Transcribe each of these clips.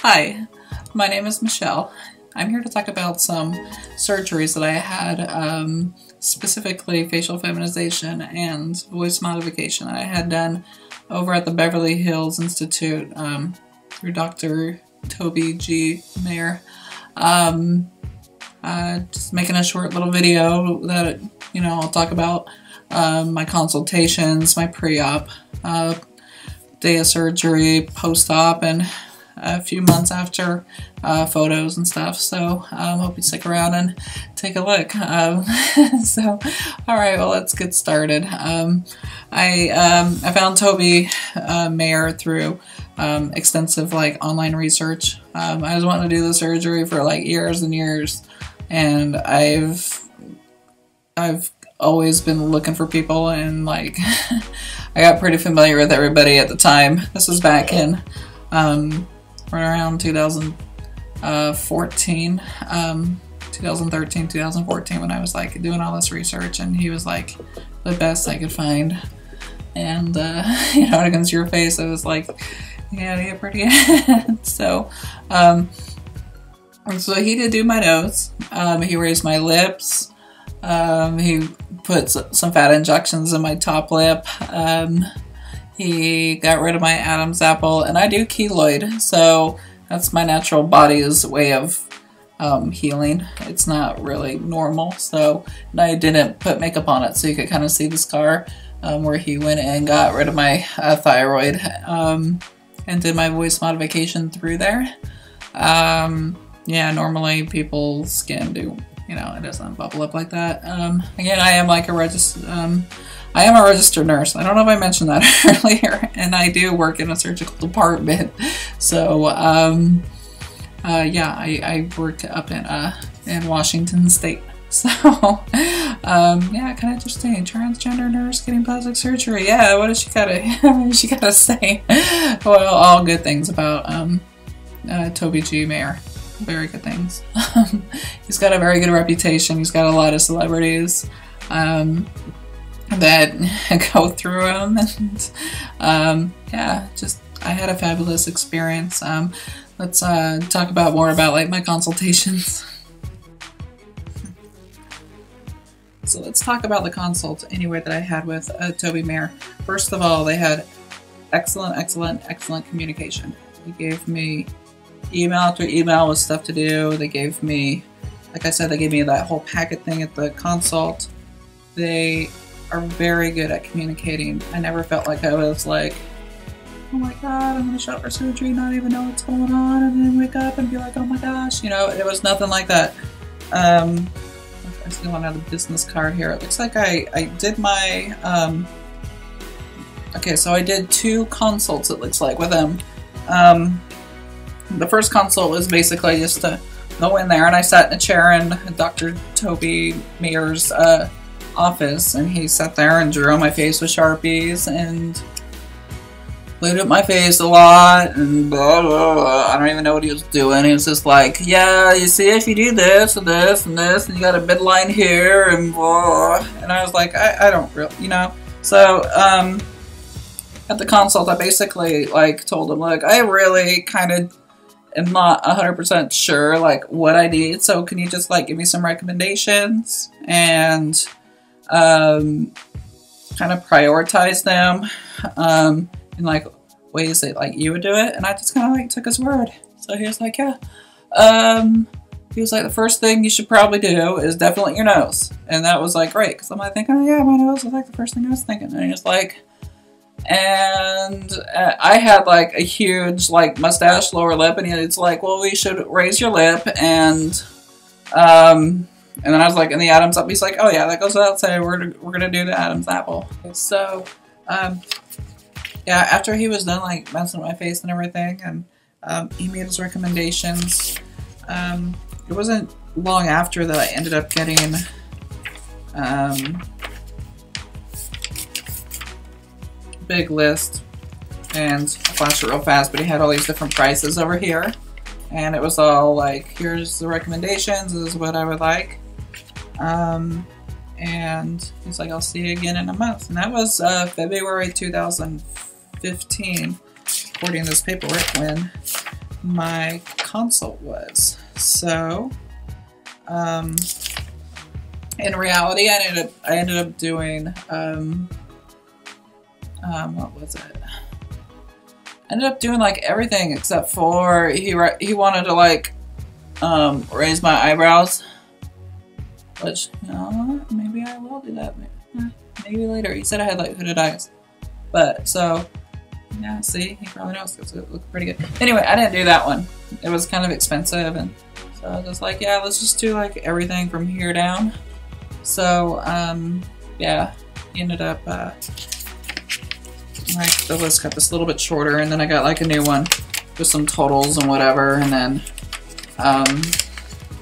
Hi, my name is Michelle. I'm here to talk about some surgeries that I had, specifically facial feminization and voice modification that I had done over at the Beverly Hills Institute through Dr. Toby G, Meyer. Just making a short little video that, I'll talk about my consultations, my pre-op, day of surgery, post-op, and a few months after, photos and stuff. So hope you stick around and take a look. Alright, well, let's get started. I found Toby Meyer through extensive online research. I was wanting to do the surgery for years and years, and I've always been looking for people, and I got pretty familiar with everybody at the time. This was back in right around 2014, 2013, 2014, when I was doing all this research, and he was the best I could find. And against your face, I was yeah, pretty good. So he did do my nose. He raised my lips. He put some fat injections in my top lip. He got rid of my Adam's apple, and I do keloid, so that's my natural body's way of healing. It's not really normal, so I didn't put makeup on it, so you could kind of see the scar where he went and got rid of my thyroid, and did my voice modification through there. Yeah, normally people's skin it doesn't bubble up like that. Again, I am I am a registered nurse. I don't know if I mentioned that earlier, and I do work in a surgical department. So, yeah, I work up in Washington State. So, yeah, kind of interesting. Transgender nurse getting plastic surgery. Yeah, what does she gotta say? Well, all good things about Toby G. Meyer. Very good things. He's got a very good reputation. He's got a lot of celebrities that go through him, and yeah, I had a fabulous experience. Let's talk more about my consultations. So let's talk about the consult anyway that I had with Toby Meyer. First of all, they had excellent communication. They gave me email after email with stuff to do. They gave me, like I said, they gave me that whole packet thing at the consult. They are very good at communicating. I never felt like I was oh my god, I'm gonna show up for surgery, not even know what's going on, and then wake up and be oh my gosh, it was nothing like that. I still want another business card here. It looks like I did my, okay, so I did 2 consults, it looks like, with them. The first consult was basically just to go in there, and I sat in a chair in Dr. Toby Meyer's office, and he sat there and drew on my face with Sharpies and glued up my face a lot, and blah, blah, blah. I don't even know what he was doing. He was just yeah, you see, if you do this and this and this, and you got a midline here, and blah. And I was I don't really, So, at the consult, I basically, told him, look, I really kind of am not 100% sure, what I need, so can you just, give me some recommendations, and kind of prioritize them in ways that you would do it. And I just kind of took his word. So he was yeah. He was the first thing you should probably do is definitely your nose. And that was great, because I'm thinking, oh yeah, my nose was the first thing I was thinking. And he was and I had a huge mustache, lower lip, and it's well, we should raise your lip, and then I was in the Adam's apple. He's oh yeah, that goes without saying, we're gonna do the Adam's apple. So yeah, after he was done messing with my face and everything, and he made his recommendations, it wasn't long after that I ended up getting big list, and I'll flash it real fast, but he had all these different prices over here, and it was all here's the recommendations, this is what I would like, and he's I'll see you again in a month, and that was February 2015, according to this paperwork, when my consult was. So, in reality, I ended up doing, what was it? I ended up doing like everything except for he wanted to like raise my eyebrows, which, you know, maybe I will do that. Maybe later. He said I had like hooded eyes, but so yeah. See, he probably knows because it looked pretty good. Anyway, I didn't do that one. It was kind of expensive, and so I was just like, yeah, let's just do like everything from here down. So yeah, he ended up like the list got this a little bit shorter, and then I got like a new one with some totals and whatever, and then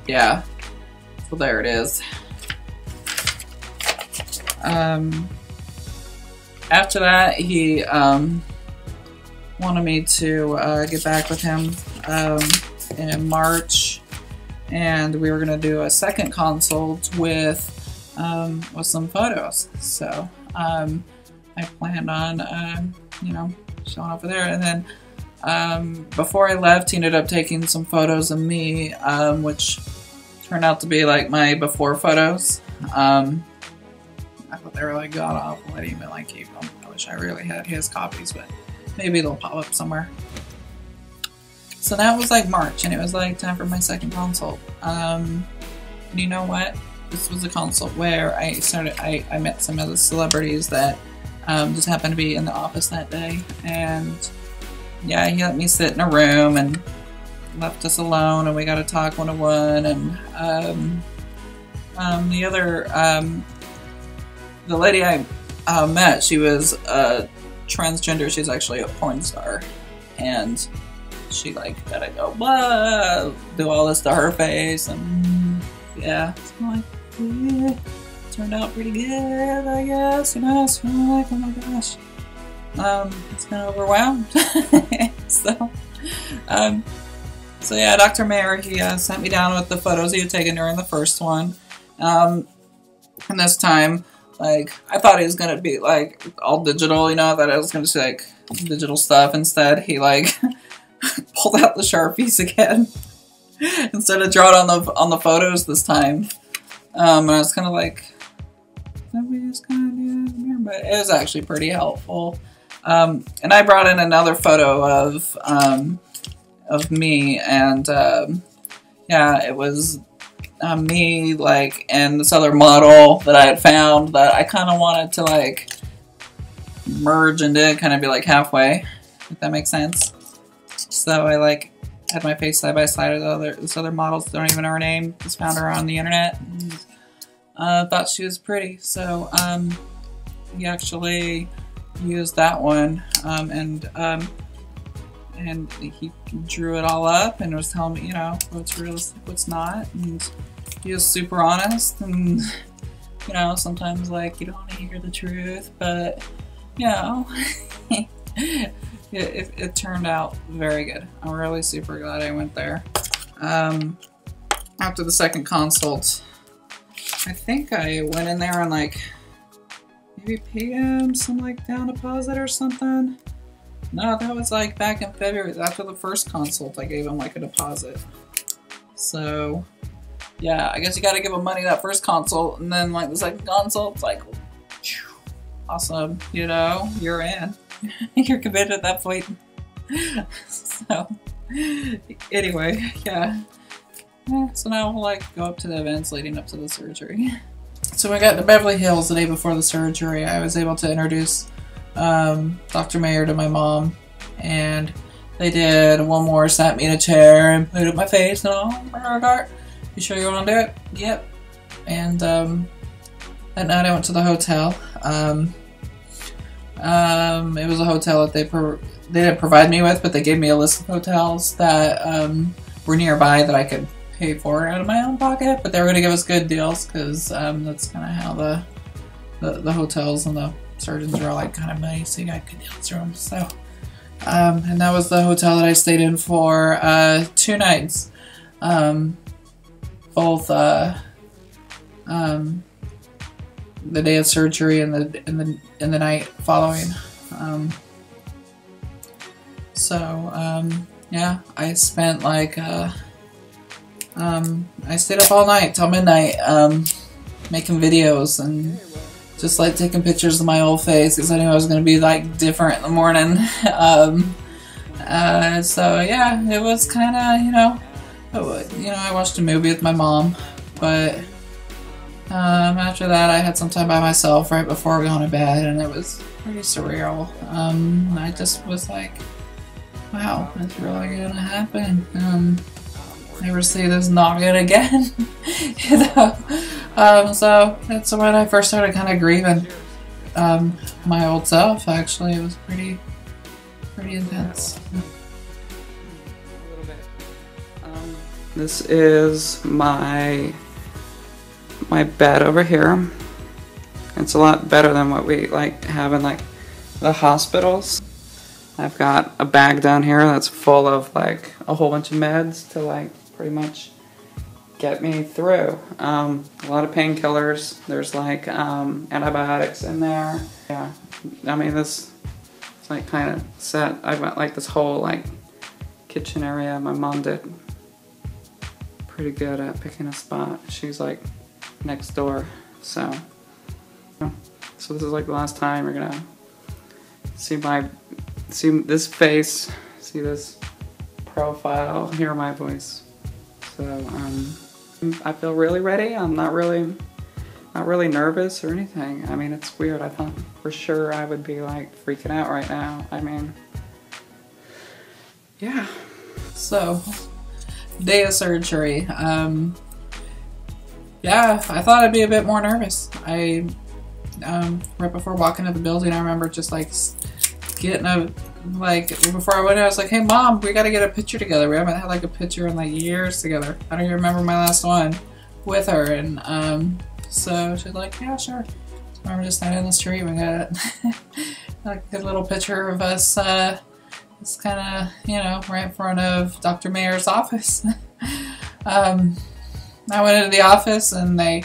yeah, so there it is. After that, he wanted me to get back with him in March, and we were gonna do a second consult with some photos. So I planned on you know, showing up for there, and then before I left, he ended up taking some photos of me, which turned out to be like my before photos. I thought they were like god awful. I didn't even like keep them. I wish I really had his copies, but maybe they'll pop up somewhere. So that was like March, and it was like time for my second consult. And you know what? This was a consult where I met some of the celebrities that just happened to be in the office that day, and yeah, he let me sit in a room and left us alone, and we got to talk one-on-one. And the other the lady I met, she was transgender. She's actually a porn star, and she like gotta go blah, do all this to her face, and yeah, so I'm like, yeah, turned out pretty good, I guess. You know, it's kind of like, oh my gosh, it's kind of overwhelmed. So yeah, Dr. Meyer, he sent me down with the photos he had taken during the first one, and this time, like, I thought he was gonna be like all digital, you know, I thought I was gonna see like digital stuff. Instead, he like pulled out the Sharpies again instead of drawing on the photos this time. And I was kind of like, we just kind of do this here, but it was actually pretty helpful. And I brought in another photo of me, and yeah, it was me, like, and this other model that I had found that I kind of wanted to like merge into, kind of be like halfway, if that makes sense. So I like had my face side by side with this other model. Don't even know her name. Just found her on the internet. And, thought she was pretty, so he actually used that one, and he drew it all up and was telling me, you know, what's realistic, what's not, and he was super honest. And you know, sometimes like you don't want to hear the truth, but you know, it turned out very good. I'm really super glad I went there. After the second consult, I think I went in there and like maybe paid him some like down deposit or something. No, that was like back in February. After the first consult, I gave him like a deposit. So yeah, I guess you gotta give him money that first consult, and then like the second consult, it's like, awesome, you know, you're in. You're committed at that point. So anyway, yeah. So now we'll like go up to the events leading up to the surgery. So we got to Beverly Hills the day before the surgery. I was able to introduce Dr. Meyer to my mom, and they did one more, sat me in a chair and put up my face and all. You sure you want to do it? Yep. And that night I went to the hotel. It was a hotel that they didn't provide me with, but they gave me a list of hotels that were nearby that I could pay for out of my own pocket, but they were going to give us good deals, because that's kind of how the hotels and the surgeons are like kind of money, so you got good deals through them. So and that was the hotel that I stayed in for 2 nights, both the day of surgery and the night following. yeah, I spent like, I stayed up all night till midnight, making videos and just like taking pictures of my old face because I knew I was going to be like different in the morning. So yeah, it was kind of, I watched a movie with my mom, but after that I had some time by myself right before going to bed, and it was pretty surreal. I just was like, wow, that's really gonna happen. Never see this noggin again. So that's when I first started kind of grieving my old self. Actually, it was pretty intense. This is my bed over here. It's a lot better than what we like have in like the hospitals. I've got a bag down here that's full of like a whole bunch of meds to like pretty much get me through. A lot of painkillers. There's like antibiotics in there. Yeah, I mean this is like kind of set. I've got like this whole like kitchen area. My mom did pretty good at picking a spot. She's like next door, so this is like the last time you're gonna see this face, see this profile, hear my voice. So I feel really ready. I'm not really nervous or anything. I mean, it's weird. I thought for sure I would be like freaking out right now. I mean, yeah. So, day of surgery. Yeah, I thought I'd be a bit more nervous. Right before walking to the building, I remember just like getting before I went in, I was like, hey mom, we gotta get a picture together. We haven't had like a picture in like years together. I don't even remember my last one with her. And so she's like, yeah, sure. So I remember just standing in the street, we got like a good little picture of us just kind of, right in front of Dr. Meyer's office. I went into the office and they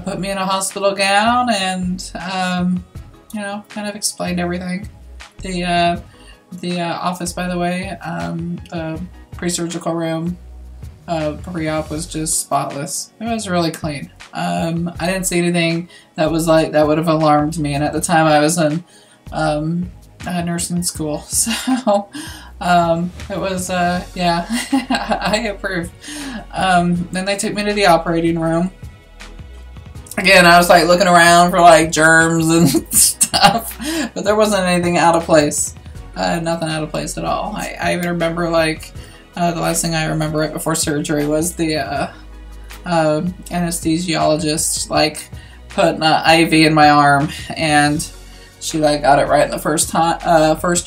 put me in a hospital gown and, kind of explained everything. The office, by the way, the pre-surgical room, pre-op was just spotless. It was really clean. I didn't see anything that was like, that would have alarmed me. And at the time I was in nursing school. So, it was, yeah, I approved. Then they took me to the operating room. Again, I was like looking around for like germs and stuff, but there wasn't anything out of place. Nothing out of place at all. I even remember like, the last thing I remember right before surgery was the, anesthesiologist like putting an IV in my arm, and she like got it right in the first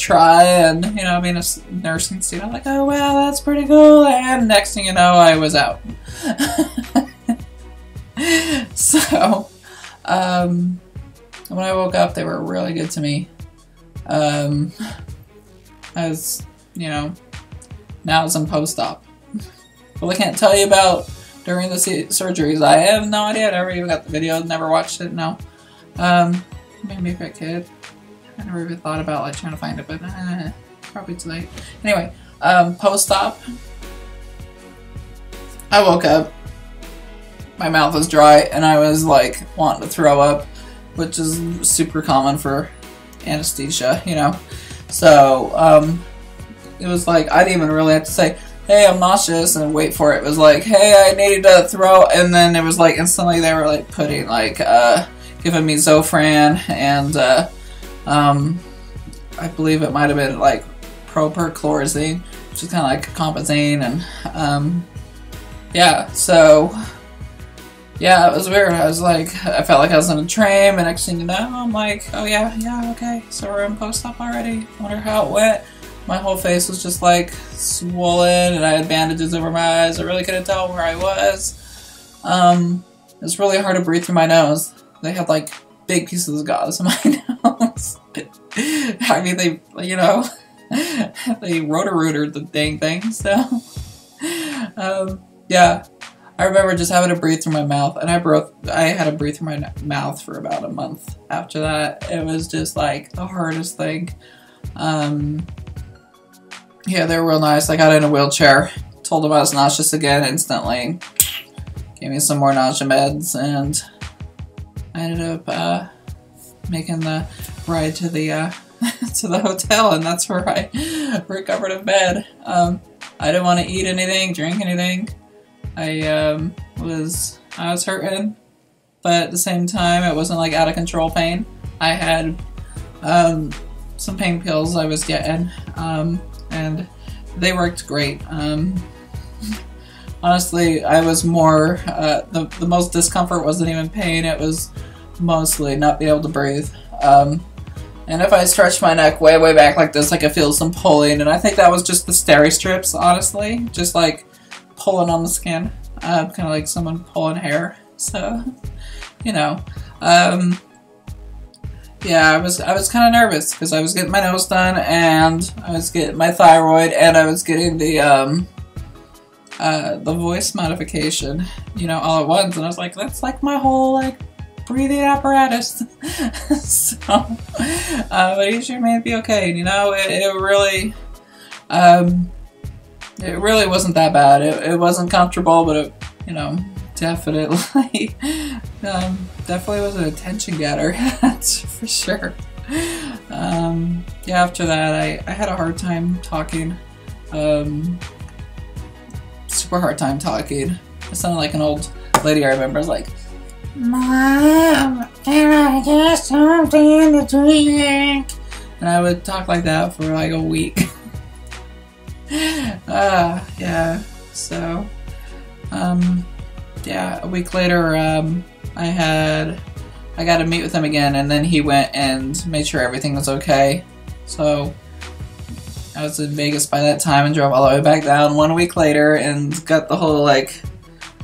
try, and being a nursing student, I'm like, oh wow, that's pretty cool, and next thing you know, I was out. So, when I woke up, they were really good to me. As now as I'm post-op. Well, I can't tell you about during the surgeries. I have no idea. I never even got the video. Never watched it. No. Maybe if I could. I never even thought about like trying to find it, but probably too late. Anyway, post-op. I woke up. My mouth was dry, and I was like wanting to throw up, which is super common for anesthesia, So it was like I didn't even really have to say, hey, I'm nauseous, and wait for it. It was like, hey, I needed to throw, and then it was like instantly they were like putting like giving me Zofran and I believe it might have been like propylchloroquine, which is kind of like compazine, and yeah, so yeah, it was weird. I was like, I felt like I was on a train, and next thing you know, I'm like, oh yeah, okay, so we're in post-op already. Wonder how it went. My whole face was just like swollen, and I had bandages over my eyes. I really couldn't tell where I was. It was really hard to breathe through my nose. They had like big pieces of gauze in my nose. I mean, they, they rotor-rooted the dang thing, so, yeah. I remember just having to breathe through my mouth, and I had to breathe through my mouth for about a month after that. It was just like the hardest thing. Yeah, they were real nice. I got in a wheelchair, told them I was nauseous again instantly, gave me some more nausea meds, and I ended up making the ride to the to the hotel, and that's where I recovered in bed. I didn't want to eat anything, drink anything. I was hurting, but at the same time, it wasn't like out of control pain. I had some pain pills I was getting, and they worked great. Honestly, I was more, the most discomfort wasn't even pain, it was mostly not being able to breathe. And if I stretch my neck way, way back like this, I could feel some pulling, and I think that was just the steri strips, honestly. Just like pulling on the skin, kind of like someone pulling hair. So, you know, yeah, I was kind of nervous because I was getting my nose done, and I was getting my thyroid, and I was getting the voice modification, you know, all at once, and I was like, that's like my whole like breathing apparatus. So, but he sure made it be okay. You know, it really wasn't that bad. It wasn't comfortable, but it, you know, definitely, definitely was an attention getter. That's for sure. Yeah, after that, I had a hard time talking. Super hard time talking. I sounded like an old lady I remember. I was like, Mom, can I get something to drink? And I would talk like that for like a week. Yeah, so, yeah, a week later, I got to meet with him again, and then he went and made sure everything was okay. So, I was in Vegas by that time and drove all the way back down 1 week later and got the whole, like,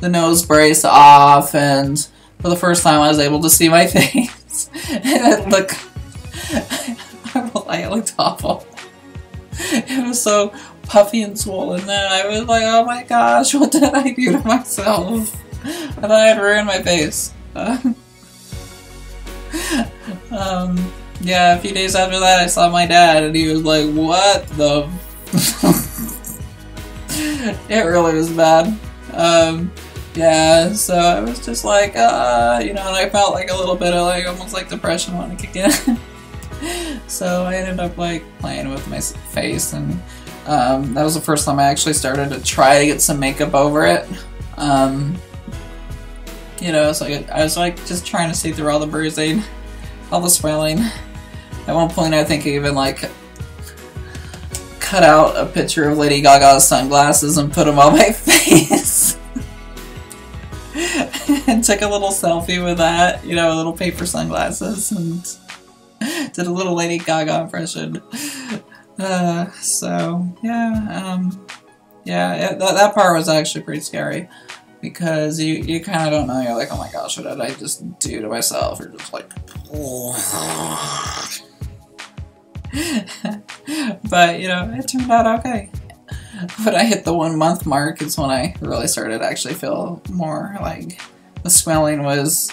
the nose brace off, and for the first time I was able to see my face. And it looked awful. It was so puffy and swollen then. I was like, oh my gosh, what did I do to myself? I thought I had ruined my face. Yeah, a few days after that I saw my dad, and he was like, what the it really was bad. Yeah, so I was just like, you know, and I felt like a little bit of like, almost like depression wanting to kick in. So I ended up like playing with my face, and that was the first time I actually started to try to get some makeup over it. You know, so I was like just trying to see through all the bruising, all the swelling. At one point I think I even like cut out a picture of Lady Gaga's sunglasses and put them on my face. And took a little selfie with that, you know, little paper sunglasses, and did a little Lady Gaga impression. So yeah, yeah, that part was actually pretty scary, because you kind of don't know. You're like, oh my gosh, what did I just do to myself? You're just like, but you know, it turned out okay. When I hit the 1 month mark is when I really started to actually feel more like the swelling was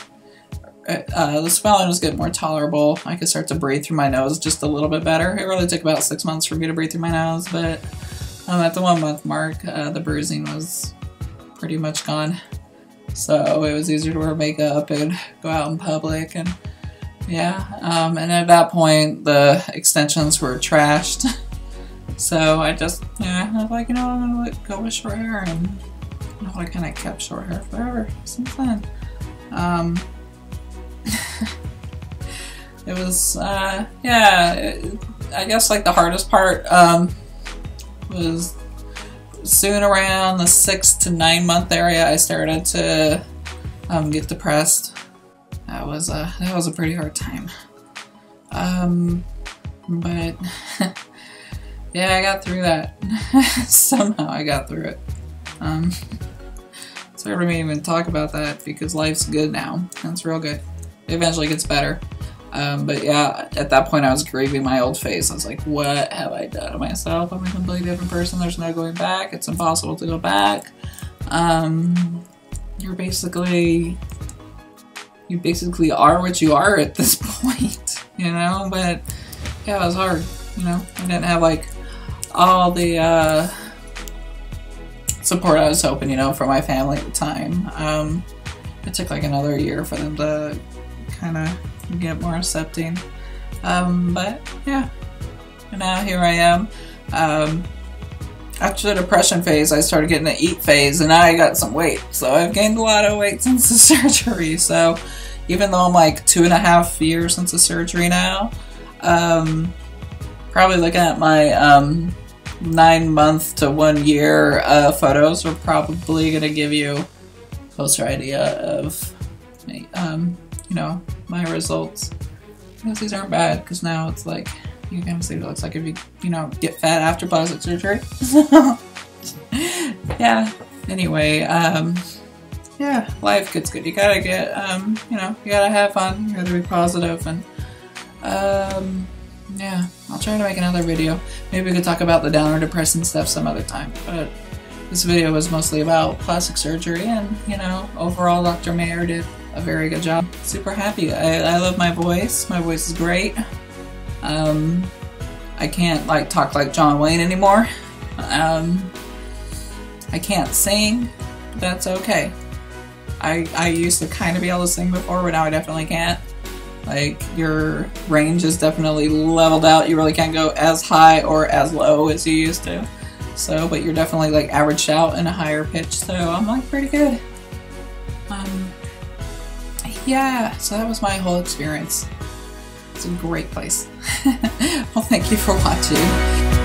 getting more tolerable. I could start to breathe through my nose just a little bit better. It really took about 6 months for me to breathe through my nose, but at the 1 month mark, the bruising was pretty much gone. So it was easier to wear makeup and go out in public, and yeah, and at that point the extensions were trashed. So I just, yeah, I was like, you know, I'm gonna go with short hair, and you know, I kind of kept short hair forever since then. It was, yeah, I guess like the hardest part was soon around the 6 to 9 month area I started to get depressed. That was a pretty hard time. But yeah, I got through that. Somehow I got through it. It's hard for me to even talk about that because life's good now. It's real good. It eventually gets better. But yeah, at that point I was grieving my old face. I was like, what have I done to myself? I'm a completely different person. There's no going back. It's impossible to go back. You basically are what you are at this point, you know? But yeah, it was hard, you know? I didn't have like, all the support I was hoping, you know, for my family at the time. It took like another year for them to kind of get more accepting. But yeah, and now here I am. After the depression phase, I started getting the eat phase, and now I got some weight. So I've gained a lot of weight since the surgery. So even though I'm like 2.5 years since the surgery now, probably looking at my 9-month to 1 year photos are probably going to give you a closer idea of you know, my results. Because these aren't bad, because now it's like, you can see what it looks like if you know, get fat after plastic surgery. Yeah, anyway, yeah, life gets good. You gotta get, you know, you gotta have fun, you gotta be positive, and, yeah, I'll try to make another video. Maybe we could talk about the downer depressing stuff some other time, but this video was mostly about plastic surgery, and, you know, overall Dr. Meyer did a very good job. Super happy. I love my voice. My voice is great. I can't like talk like John Wayne anymore. I can't sing, but that's okay. I used to kind of be able to sing before, but now I definitely can't. Like, your range is definitely leveled out. You really can't go as high or as low as you used to. So, but you're definitely like averaged out in a higher pitch, so I'm like pretty good. Yeah, so that was my whole experience. It's a great place. Well, thank you for watching.